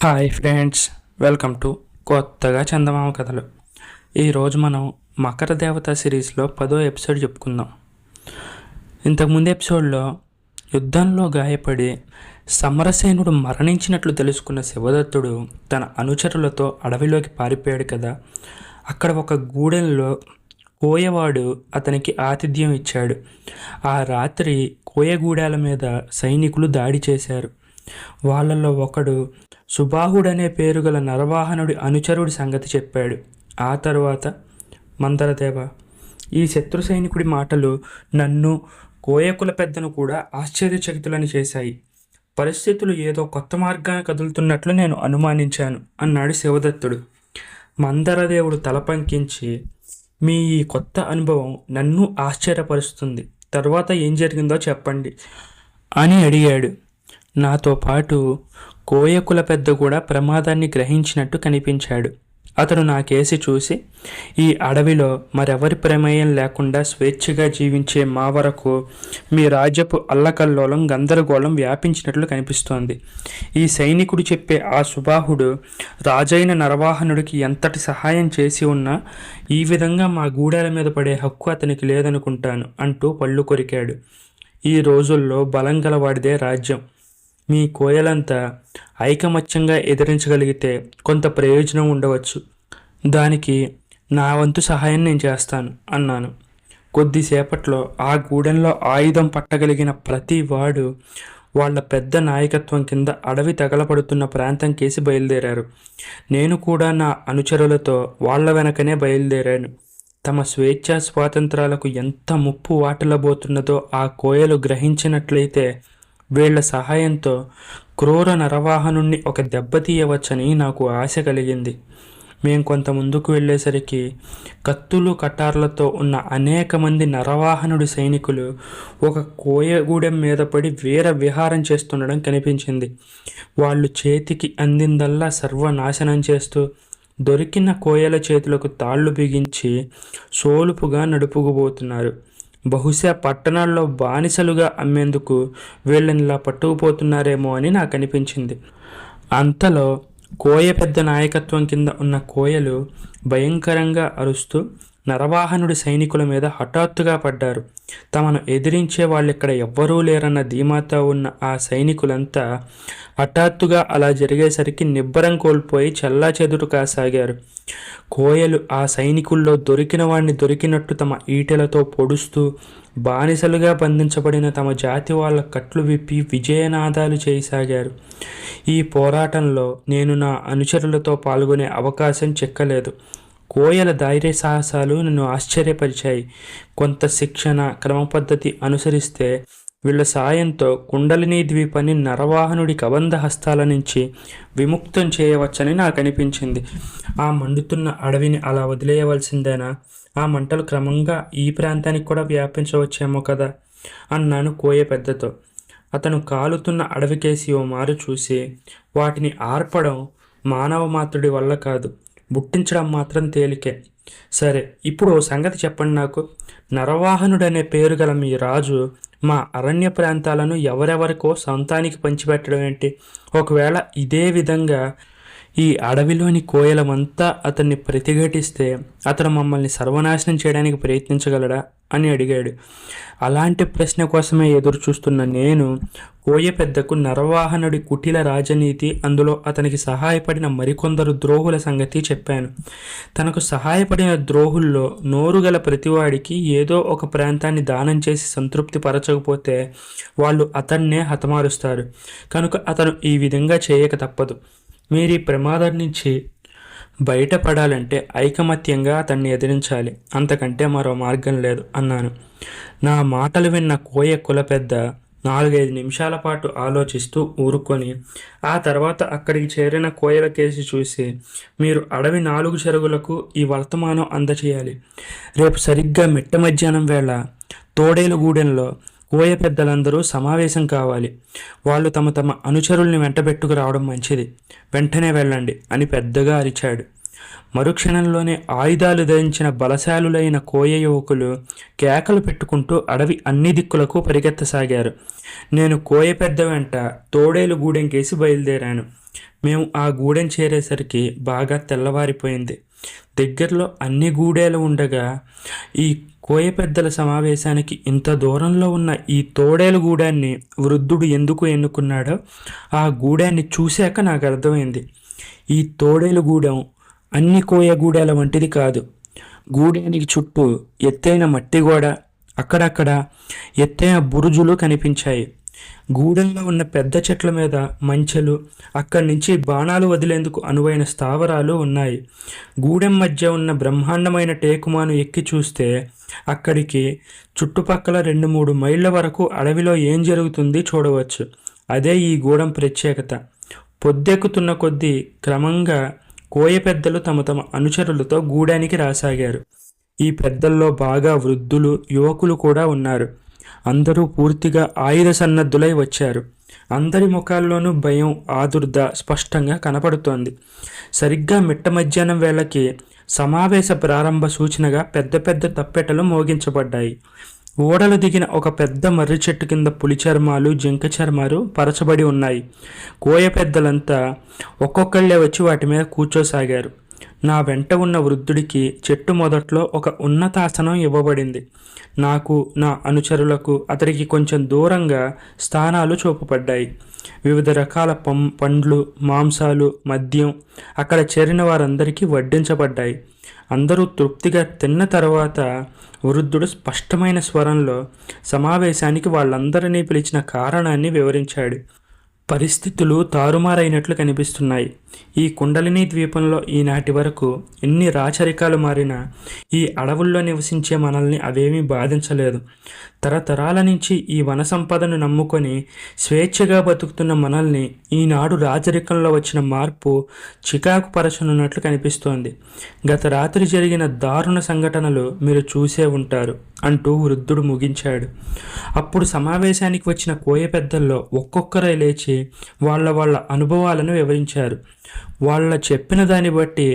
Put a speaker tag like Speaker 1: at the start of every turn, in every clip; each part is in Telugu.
Speaker 1: హాయ్ ఫ్రెండ్స్, వెల్కమ్ టు కొత్తగా చందమామ కథలు. ఈరోజు మనం మకర దేవత సిరీస్లో 10వ ఎపిసోడ్ చెప్పుకుందాం. ఇంతకుముందు ఎపిసోడ్లో యుద్ధంలో గాయపడి సమరసేనుడు మరణించినట్లు తెలుసుకున్న శివదత్తుడు తన అనుచరులతో అడవిలోకి పారిపోయాడు కదా. అక్కడ ఒక గూడెంలో కోయవాడు అతనికి ఆతిథ్యం ఇచ్చాడు. ఆ రాత్రి కోయగూడాల మీద సైనికులు దాడి చేశారు. వాళ్ళల్లో ఒకడు సుబాహుడనే పేరు గల నరవాహనుడి అనుచరుడి సంగతి చెప్పాడు. ఆ తరువాత, మందరదేవ, ఈ శత్రు సైనికుడి మాటలు నన్ను, కోయకుల పెద్దను కూడా ఆశ్చర్యచకితులని చేశాయి. పరిస్థితులు ఏదో కొత్త మార్గాన కదులుతున్నట్లు నేను అనుమానించాను అన్నాడు శివదత్తుడు. మందరదేవుడు తల పంకించి, మీ ఈ కొత్త అనుభవం నన్ను ఆశ్చర్యపరుస్తుంది. తర్వాత ఏం జరిగిందో చెప్పండి అని అడిగాడు. నాతో పాటు కోయకుల పెద్ద కూడా ప్రమాదాన్ని గ్రహించినట్టు కనిపించాడు. అతను నా కేసి చూసి, ఈ అడవిలో మరెవరి ప్రమేయం లేకుండా స్వేచ్ఛగా జీవించే మా వరకు మీ రాజ్యపు అల్లకల్లోలం గందరగోళం వ్యాపించినట్లు కనిపిస్తోంది. ఈ సైనికుడు చెప్పే ఆ సుబాహుడు రాజైన నరవాహనుడికి ఎంతటి సహాయం చేసి ఉన్నా ఈ విధంగా మా గూడాల మీద పడే హక్కు అతనికి లేదనుకుంటాను అంటూ పళ్ళు కొరికాడు. ఈ రోజుల్లో బలం గలవాడిదే రాజ్యం. మీ కోయలంతా ఐకమత్యంగా ఎదిరించగలిగితే కొంత ప్రయోజనం ఉండవచ్చు. దానికి నా వంతు సహాయం నేను చేస్తాను అన్నాను. కొద్దిసేపట్లో ఆ గూడెంలో ఆయుధం పట్టగలిగిన ప్రతి వాడు వాళ్ళ పెద్ద నాయకత్వం కింద అడవి తగలపడుతున్న ప్రాంతం కేసి బయలుదేరారు. నేను కూడా నా అనుచరులతో వాళ్ళ వెనకనే బయలుదేరాను. తమ స్వేచ్ఛా స్వాతంత్రాలకు ఎంత ముప్పు వాటిల్లబోతున్నదో ఆ కోయలు గ్రహించినట్లయితే వీళ్ల సహాయంతో క్రూర నరవాహనుణ్ణి ఒక దెబ్బతీయవచ్చని నాకు ఆశ కలిగింది. మేం కొంత ముందుకు వెళ్ళేసరికి కత్తులు కటార్లతో ఉన్న అనేక మంది నరవాహనుడి సైనికులు ఒక కోయగూడెం మీద పడి వీర విహారం చేస్తుండడం కనిపించింది. వాళ్ళు చేతికి అందిందల్లా సర్వనాశనం చేస్తూ దొరికిన కోయల చేతులకు తాళ్లు బిగించి సోలుపుగా నడుపుకుపోతున్నారు. బహుశా పట్టణాల్లో బానిసలుగా అమ్మేందుకు వీళ్ళనిలా పట్టుకుపోతున్నారేమో అని నాకు అనిపించింది. అంతలో కోయ పెద్ద నాయకత్వం కింద ఉన్న కోయలు భయంకరంగా అరుస్తూ నరవాహనుడి సైనికుల మీద హఠాత్తుగా పడ్డారు. తమను ఎదిరించే వాళ్ళిక్కడ ఎవ్వరూ లేరన్న ధీమాతో ఉన్న ఆ సైనికులంతా హఠాత్తుగా అలా జరిగేసరికి నిబ్బరం కోల్పోయి చెల్లాచెదురు కాసాగారు. కోయలు ఆ సైనికుల్లో దొరికిన వాడిని దొరికినట్టు తమ ఈటెలతో పొడుస్తూ బానిసలుగా బంధించబడిన తమ జాతి వాళ్ళ కట్లు విప్పి విజయనాదాలు చేయసాగారు. ఈ పోరాటంలో నేను నా అనుచరులతో పాల్గొనే అవకాశం చిక్కలేదు. కోయల ధైర్య సాహసాలు నన్ను ఆశ్చర్యపరిచాయి. కొంత శిక్షణ, క్రమపద్ధతి అనుసరిస్తే వీళ్ళ సాయంతో కుండలినీ ద్వీపాన్ని నరవాహనుడి కబంధ హస్తాల నుంచి విముక్తం చేయవచ్చని నాకు అనిపించింది. ఆ మండుతున్న అడవిని అలా వదిలేయవలసిందేనా? ఆ మంటలు క్రమంగా ఈ ప్రాంతానికి కూడా వ్యాపించవచ్చేమో కదా అన్నాను కోయ పెద్దతో. అతను కాలుతున్న అడవికేసి ఓ మారు చూసి, వాటిని ఆర్పడం మానవ మాతృడి వల్ల కాదు, బుట్టించడం మాత్రం తేలికే. సరే, ఇప్పుడు ఓ సంగతి చెప్పండి నాకు. నరవాహనుడనే పేరు గల మీ రాజు మా అరణ్య ప్రాంతాలను ఎవరెవరికో సొంతానికి పంచిపెట్టడం ఏంటి? ఒకవేళ ఇదే విధంగా ఈ అడవిలోని కోయలమంతా అతన్ని ప్రతిఘటిస్తే అతను మమ్మల్ని సర్వనాశనం చేయడానికి ప్రయత్నించగలడా అని అడిగాడు. అలాంటి ప్రశ్న కోసమే ఎదురు చూస్తున్న నేను కోయ పెద్దకు నరవాహనుడి కుటిల రాజనీతి, అందులో అతనికి సహాయపడిన మరికొందరు ద్రోహుల సంగతి చెప్పాను. తనకు సహాయపడిన ద్రోహుల్లో నోరుగల ప్రతివాడికి ఏదో ఒక ప్రాంతాన్ని దానం చేసి సంతృప్తి పరచకపోతే వాళ్ళు అతన్నే హతమారుస్తారు. కనుక అతను ఈ విధంగా చేయక తప్పదు. మీరు ఈ ప్రమాదం నుంచి బయటపడాలంటే ఐకమత్యంగా అతన్ని ఎదిరించాలి. అంతకంటే మరో మార్గం లేదు అన్నాను. నా మాటలు విన్న కోయ కుల పెద్ద 4-5 నిమిషాల పాటు ఆలోచిస్తూ ఊరుకొని ఆ తర్వాత అక్కడికి చేరిన కోయల కేసి చూసి, మీరు అడవి 4 చెరుగులకు ఈ వర్తమానం అందచేయాలి. రేపు సరిగ్గా మిట్ట మధ్యాహ్నం వేళ తోడేలు గూడెంలో కోయ పెద్దలందరూ సమావేశం కావాలి. వాళ్ళు తమ తమ అనుచరుల్ని వెంటబెట్టుకు రావడం మంచిది. వెంటనే వెళ్ళండి అని పెద్దగా అరిచాడు. మరుక్షణంలోనే ఆయుధాలు ధరించిన బలశాలులైన కోయ యువకులు కేకలు పెట్టుకుంటూ అడవి అన్ని దిక్కులకు పరిగెత్తసాగారు. నేను కోయ పెద్ద వెంట తోడేలు గూడెం కేసి బయలుదేరాను. మేము ఆ గూడెం చేరేసరికి బాగా తెల్లవారిపోయింది. దగ్గరలో అన్ని గూడేలు ఉండగా ఈ కోయ పెద్దల సమావేశానికి ఇంత దూరంలో ఉన్న ఈ తోడేలు గూడాన్ని వృద్ధుడు ఎందుకు ఎన్నుకున్నాడో ఆ గూడాన్ని చూశాక నాకు అర్థమైంది. ఈ తోడేలు గూడెం అన్ని కోయ గూడాల వంటిది కాదు. గూడానికి చుట్టూ ఎత్తైన మట్టి గోడ, అక్కడక్కడ ఎత్తైన బురుజులు కనిపించాయి. గూడెంలో ఉన్న పెద్ద చెట్ల మీద మంచెలు, అక్కడి నుంచి బాణాలు వదిలేందుకు అనువైన స్థావరాలు ఉన్నాయి. గూడెం మధ్య ఉన్న బ్రహ్మాండమైన టేకుమాను ఎక్కి చూస్తే అక్కడికి చుట్టుపక్కల 2-3 మైళ్ళ వరకు అడవిలో ఏం జరుగుతుంది చూడవచ్చు. అదే ఈ గూడెం ప్రత్యేకత. పొద్దెక్కుతున్న కొద్దీ క్రమంగా కోయ పెద్దలు తమ తమ అనుచరులతో గూడానికి రాసాగారు. ఈ పెద్దల్లో బాగా వృద్ధులు, యువకులు కూడా ఉన్నారు. అందరూ పూర్తిగా ఆయుధ సన్నద్ధులై వచ్చారు. అందరి ముఖాల్లోనూ భయం, ఆదుర్ద స్పష్టంగా కనపడుతోంది. సరిగ్గా మిట్ట మధ్యాహ్నం వేళకి సమావేశ ప్రారంభ సూచనగా పెద్ద పెద్ద తప్పెటలు మోగించబడ్డాయి. ఓడలు దిగిన ఒక పెద్ద మర్రి చెట్టు కింద పులి చర్మాలు, జింక చర్మాలు పరచబడి ఉన్నాయి. కోయ పెద్దలంతా ఒక్కొక్కళ్ళే వచ్చి వాటి మీద కూర్చోసాగారు. నా వెంట ఉన్న వృద్ధుడికి చెట్టు మొదట్లో ఒక ఉన్నతాసనం ఇవ్వబడింది. నాకు, నా అనుచరులకు అతడికి కొంచెం దూరంగా స్థానాలు చూపబడ్డాయి. వివిధ రకాల పండ్లు, మాంసాలు, మద్యం అక్కడ చేరిన వారందరికీ వడ్డించబడ్డాయి. అందరూ తృప్తిగా తిన్న తర్వాత వృద్ధుడు స్పష్టమైన స్వరంలో సమావేశానికి వాళ్ళందరినీ పిలిచిన కారణాన్ని వివరించాడు. పరిస్థితులు తారుమారైనట్లు కనిపిస్తున్నాయి. ఈ కుండలిని ద్వీపంలో ఈనాటి వరకు ఎన్ని రాచరికాలు మారినా ఈ అడవుల్లో నివసించే మనల్ని అవేమీ బాధించలేదు. తరతరాల నుంచి ఈ వన సంపదను నమ్ముకొని స్వేచ్ఛగా బతుకుతున్న మనల్ని ఈనాడు రాజరికంలో వచ్చిన మార్పు చికాకు పరచనున్నట్లు కనిపిస్తోంది. గత రాత్రి జరిగిన దారుణ సంఘటనలు మీరు చూసే ఉంటారు అంటూ వృద్ధుడు ముగించాడు. అప్పుడు సమావేశానికి వచ్చిన కోయ పెద్దల్లో ఒక్కొక్కరే లేచి వాళ్ళ అనుభవాలను వివరించారు. వాళ్ళ చెప్పిన దాన్ని బట్టి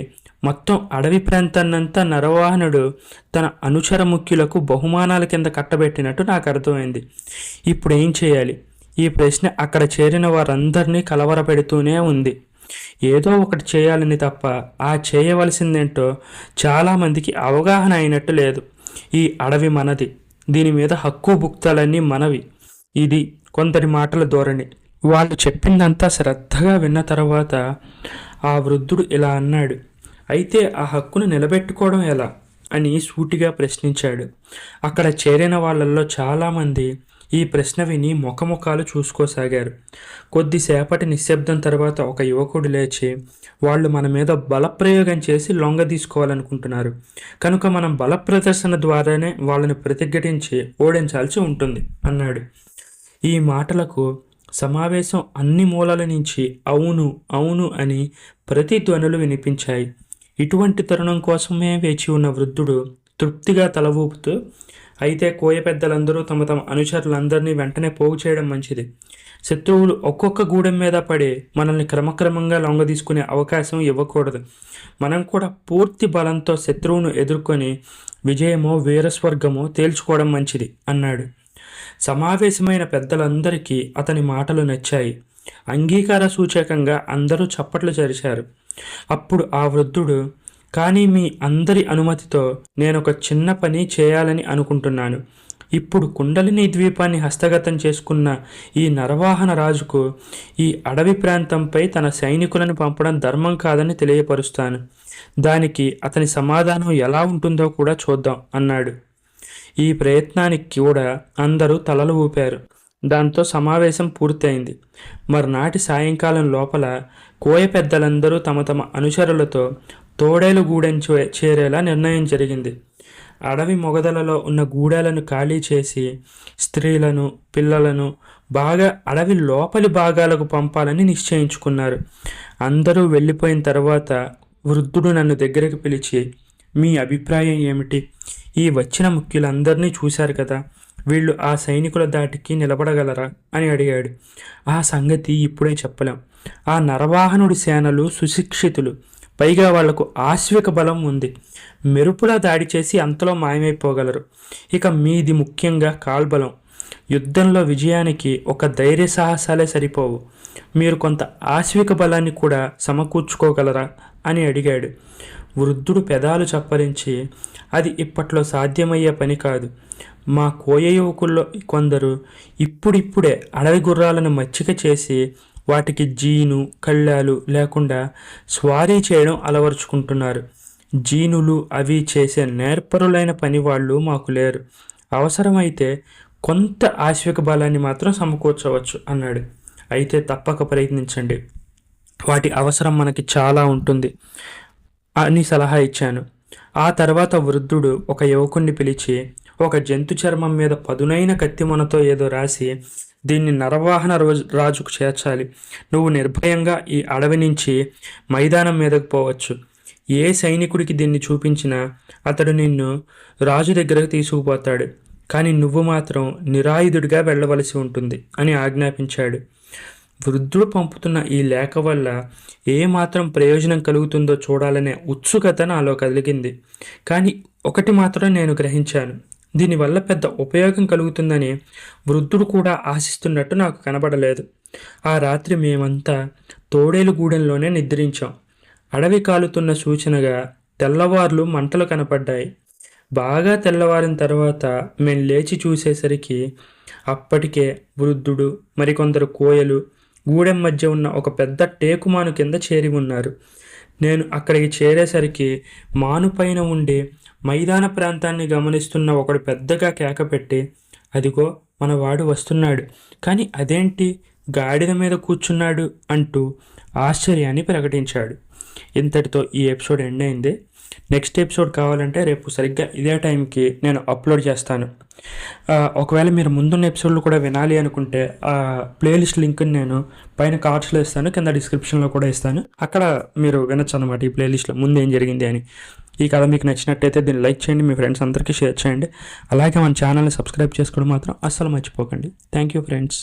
Speaker 1: మొత్తం అడవి ప్రాంతాన్నంతా నరవాహనుడు తన అనుచర ముఖ్యులకు బహుమానాల కింద కట్టబెట్టినట్టు నాకు అర్థమైంది. ఇప్పుడు ఏం చేయాలి? ఈ ప్రశ్న అక్కడ చేరిన వారందరినీ కలవరపెడుతూనే ఉంది. ఏదో ఒకటి చేయాలని తప్ప ఆ చేయవలసిందేంటో చాలామందికి అవగాహన అయినట్టు లేదు. ఈ అడవి మనది, దీని మీద హక్కు భుక్తాలన్నీ మనవి. ఇది కొందరి మాటల ధోరణి. వాళ్ళు చెప్పిందంతా శ్రద్ధగా విన్న తర్వాత ఆ వృద్ధుడు ఇలా అన్నాడు. అయితే ఆ హక్కును నిలబెట్టుకోవడం ఎలా అని సూటిగా ప్రశ్నించాడు. అక్కడ చేరిన వాళ్ళల్లో చాలామంది ఈ ప్రశ్న విని ముఖముఖాలు చూసుకోసాగారు. కొద్దిసేపటి నిశ్శబ్దం తర్వాత ఒక యువకుడు లేచి, వాళ్ళు మన మీద బలప్రయోగం చేసి లొంగ తీసుకోవాలనుకుంటున్నారు కనుక మనం బల ప్రదర్శన ద్వారానే వాళ్ళని ప్రతిఘటించి ఓడించాల్సి ఉంటుంది అన్నాడు. ఈ మాటలకు సమావేశం అన్ని మూలల నుంచి అవును అవును అని ప్రతిధ్వనులు వినిపించాయి. ఇటువంటి తరుణం కోసమే వేచి ఉన్న వృద్ధుడు తృప్తిగా తల ఊపుతూ, అయితే కోయ పెద్దలందరూ తమ తమ అనుచరులందరినీ వెంటనే పోగు చేయడం మంచిది. శత్రువులు ఒక్కొక్క గూడెం మీద పడి మనల్ని క్రమక్రమంగా లొంగ తీసుకునే అవకాశం ఇవ్వకూడదు. మనం కూడా పూర్తి బలంతో శత్రువును ఎదుర్కొని విజయమో వీరస్వర్గమో తేల్చుకోవడం మంచిది అన్నాడు. సమావేశమైన పెద్దలందరికీ అతని మాటలు నచ్చాయి. అంగీకార సూచకంగా అందరూ చప్పట్లు చరిచారు. అప్పుడు ఆ వృద్ధుడు, కానీ మీ అందరి అనుమతితో నేనొక చిన్న పని చేయాలని అనుకుంటున్నాను. ఇప్పుడు కుండలిని ద్వీపాన్ని హస్తగతం చేసుకున్న ఈ నరవాహన రాజుకు ఈ అడవి ప్రాంతంపై తన సైనికులను పంపడం ధర్మం కాదని తెలియపరుస్తాను. దానికి అతని సమాధానం ఎలా ఉంటుందో కూడా చూద్దాం అన్నాడు. ఈ ప్రయత్నానికి కూడా అందరూ తలలు ఊపారు. దాంతో సమావేశం పూర్తయింది. మర్నాటి సాయంకాలం లోపల కోయ పెద్దలందరూ తమ తమ అనుచరులతో తోడేలు గూడెం చేరేలా నిర్ణయం జరిగింది. అడవి మొగదలలో ఉన్న గూడాలను ఖాళీ చేసి స్త్రీలను, పిల్లలను బాగా అడవి లోపలి భాగాలకు పంపాలని నిశ్చయించుకున్నారు. అందరూ వెళ్ళిపోయిన తర్వాత వృద్ధుడు నన్ను దగ్గరికి పిలిచి, మీ అభిప్రాయం ఏమిటి? ఈ వచ్చిన ముఖ్యులందరినీ చూశారు కదా, వీళ్ళు ఆ సైనికుల దాటికి నిలబడగలరా అని అడిగాడు. ఆ సంగతి ఇప్పుడే చెప్పలేం. ఆ నరవాహనుడి సేనలు సుశిక్షితులు, పైగా వాళ్లకు ఆశ్విక బలం ఉంది. మెరుపులా దాడి చేసి అంతలో మాయమైపోగలరు. ఇక మీది ముఖ్యంగా కాల్బలం. యుద్ధంలో విజయానికి ఒక ధైర్య సాహసాలే సరిపోవు. మీరు కొంత ఆశ్విక బలాన్ని కూడా సమకూర్చుకోగలరా అని అడిగాడు. వృద్ధుడు పెదాలు చప్పరించి, అది ఇప్పట్లో సాధ్యమయ్యే పని కాదు. మా కోయ యువకుల్లో కొందరు ఇప్పుడిప్పుడే అడవి గుర్రాలను మచ్చిక చేసి వాటికి జీను కళ్ళాలు లేకుండా స్వారీ చేయడం అలవరుచుకుంటున్నారు. జీనులు అవి చేసే నేర్పరులైన పని వాళ్ళు మాకు లేరు. అవసరమైతే కొంత ఆశ్విక బలాన్ని మాత్రం సమకూర్చవచ్చు అన్నాడు. అయితే తప్పక ప్రయత్నించండి, వాటి అవసరం మనకి చాలా ఉంటుంది అని సలహా ఇచ్చాను. ఆ తర్వాత వృద్ధుడు ఒక యువకుణ్ణి పిలిచి ఒక జంతు చర్మం మీద పదునైన కత్తిమొనతో ఏదో రాసి, దీన్ని నరవాహన రాజుకు చేర్చాలి. నువ్వు నిర్భయంగా ఈ అడవి నుంచి మైదానం మీదకు పోవచ్చు. ఏ సైనికుడికి దీన్ని చూపించినా అతడు నిన్ను రాజు దగ్గరకు తీసుకుపోతాడు. కానీ నువ్వు మాత్రం నిరాయుధుడిగా వెళ్ళవలసి ఉంటుంది అని ఆజ్ఞాపించాడు. వృద్ధుడు పంపుతున్న ఈ లేఖ వల్ల ఏమాత్రం ప్రయోజనం కలుగుతుందో చూడాలనే ఉత్సుకత నాలో కలిగింది. కానీ ఒకటి మాత్రం నేను గ్రహించాను, దీనివల్ల పెద్ద ఉపయోగం కలుగుతుందని వృద్ధుడు కూడా ఆశిస్తున్నట్టు నాకు కనబడలేదు. ఆ రాత్రి మేమంతా తోడేలుగూడెంలోనే నిద్రించాం. అడవి కాలుతున్న సూచనగా తెల్లవార్లు మంటలు కనపడ్డాయి. బాగా తెల్లవారిన తర్వాత మేము లేచి చూసేసరికి అప్పటికే వృద్ధుడు మరికొందరు కోయలు గూడెం మధ్య ఉన్న ఒక పెద్ద టేకుమాను కింద చేరి ఉన్నారు. నేను అక్కడికి చేరేసరికి మానుపైన ఉండి మైదాన ప్రాంతాన్ని గమనిస్తున్న ఒకడు పెద్దగా కేకపెట్టి, అదిగో మన వాడు వస్తున్నాడు, కానీ అదేంటి గాడిద మీద కూర్చున్నాడు అంటూ ఆశ్చర్యాన్ని ప్రకటించాడు. ఇంతటితో ఈ ఎపిసోడ్ ఎండ్ అయింది. నెక్స్ట్ ఎపిసోడ్ కావాలంటే రేపు సరిగ్గా ఇదే టైంకి నేను అప్లోడ్ చేస్తాను. ఒకవేళ మీరు ముందున్న ఎపిసోడ్లు కూడా వినాలి అనుకుంటే ఆ ప్లేలిస్ట్ లింక్ని నేను పైన కార్డ్స్లో ఇస్తాను, కింద డిస్క్రిప్షన్లో కూడా ఇస్తాను. అక్కడ మీరు వినొచ్చు అనమాట ఈ ప్లేలిస్ట్లో ముందు ఏం జరిగింది అని. ఈ కథ మీకు నచ్చినట్టయితే దీన్ని లైక్ చేయండి, మీ ఫ్రెండ్స్ అందరికీ షేర్ చేయండి. అలాగే మన ఛానల్ని సబ్స్క్రైబ్ చేసుకోవడం మాత్రం అస్సలు మర్చిపోకండి. Thank you friends.